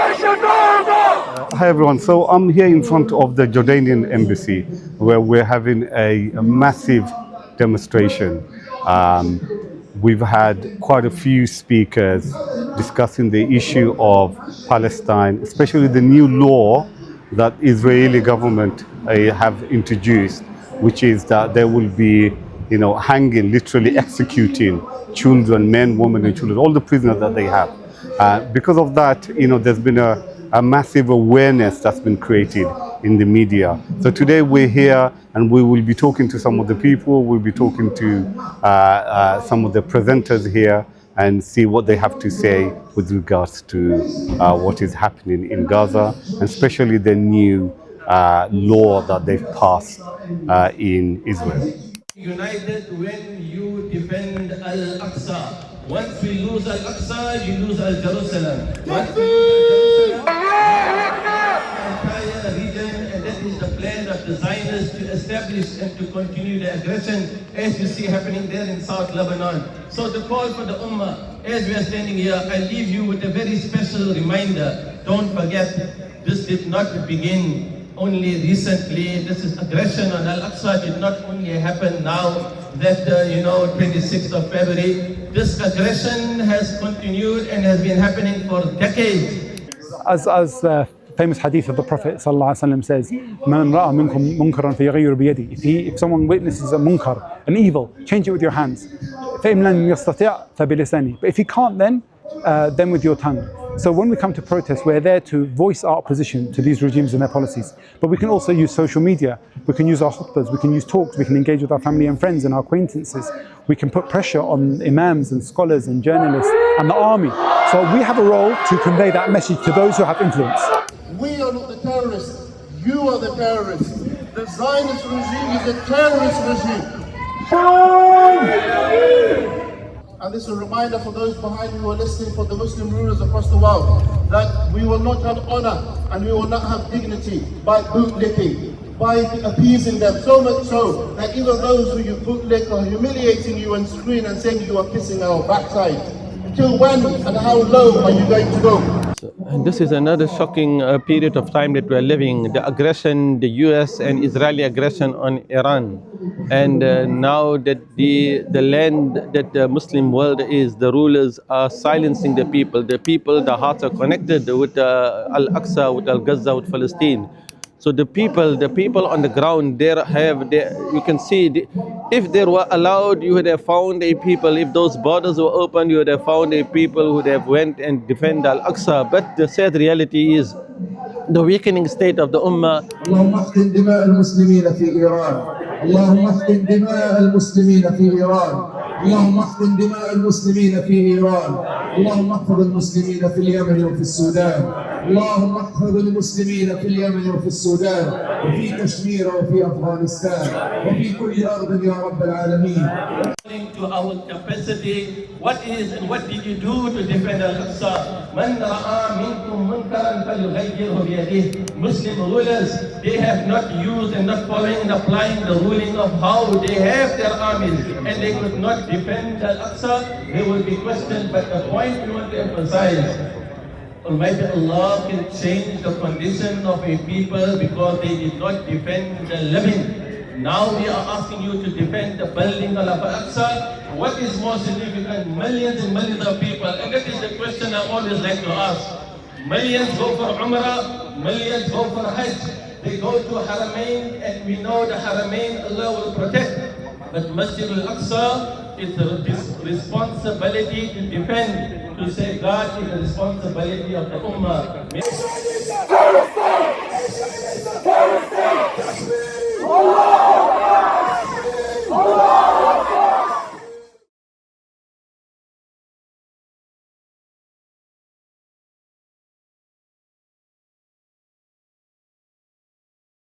Hi everyone, so I'm here in front of the Jordanian Embassy where we're having a massive demonstration. We've had quite a few speakers discussing the issue of Palestine, especially the new law that Israeli government have introduced, which is that there will be, hanging, literally executing children, men, women, and children, all the prisoners that they have. Because of that, there's been a massive awareness that's been created in the media. So today we're here and we will be talking to some of the people, we'll be talking to some of the presenters here and see what they have to say with regards to what is happening in Gaza, and especially the new law that they've passed in Israel. United when you defend al-Aqsa. Once we lose al-Aqsa, you lose al-Jerusalem. Once we lose al-Jerusalem, entire region, and that is the plan of the Zionists to establish and to continue the aggression as you see happening there in South Lebanon. So the call for the Ummah, as we are standing here, I leave you with a very special reminder. Don't forget, this did not begin only recently. This is aggression on al-Aqsa did not only happen now that 26th of February. This aggression has continued and has been happening for decades. As the famous hadith of the Prophet ﷺ says, "Man ra'a minkum munkaran falyughayyirhu biyadihi." If someone witnesses a munkar, an evil, change it with your hands. فَإِنْ لَمْ يَسْتَطِعْ فَبِلِسَانِهِ. But if you can't, then with your tongue. So when we come to protest, we're there to voice our opposition to these regimes and their policies. But we can also use social media. We can use our khutbahs, we can use talks, we can engage with our family and friends and our acquaintances. We can put pressure on imams and scholars and journalists and the army. So we have a role to convey that message to those who have influence. We are not the terrorists. You are the terrorists. The Zionist regime is a terrorist regime. And this is a reminder for those behind me who are listening, for the Muslim rulers across the world, that we will not have honor and we will not have dignity by bootlicking, by appeasing them. So much so that even those who you bootlick are humiliating you on screen and saying you are kissing our backside. Till when and how low are you going to go? And this is another shocking period of time that we're living. The aggression, the US and Israeli aggression on Iran. And now that the land that the Muslim world is, the rulers are silencing the people. The hearts are connected with al-Aqsa, with al-Gaza, with Palestine. So the people on the ground, you can see, if they were allowed, you would have found a people. If those borders were open, you would have found a people who would have went and defend al-Aqsa. But the sad reality is the weakening state of the Ummah. اللهم احقن دماء المسلمين في إيران. اللهم احقن دماء المسلمين في إيران. اللهم احقن دماء المسلمين في إيران. اللهم احفظ المسلمين في اليمن وفي السودان. اللهم احفظ المسلمين في اليمن وفي السودان وفي كشمير وفي أفغانستان وفي كل أرض يا رب العالمين. To our capacity, what is and what did you do to defend al-Aqsa? من رأى منكم منكرا فليغيره بيده. Muslim rulers, they have not used and not following and applying the ruling of how they have their armies, and they could not defend al-Aqsa. They will be questioned. But the point we want to emphasize, Almighty Allah can change the condition of a people because they did not defend the living. Now we are asking you to defend the building of al-Aqsa. What is more significant? Millions and millions of people. And that is the question I always like to ask. Millions go for Umrah, millions go for Hajj. They go to Haramain, and we know the Haramain Allah will protect. But Masjid al-Aqsa is the responsibility to defend. To say God is the responsibility of the Ummah. Allah!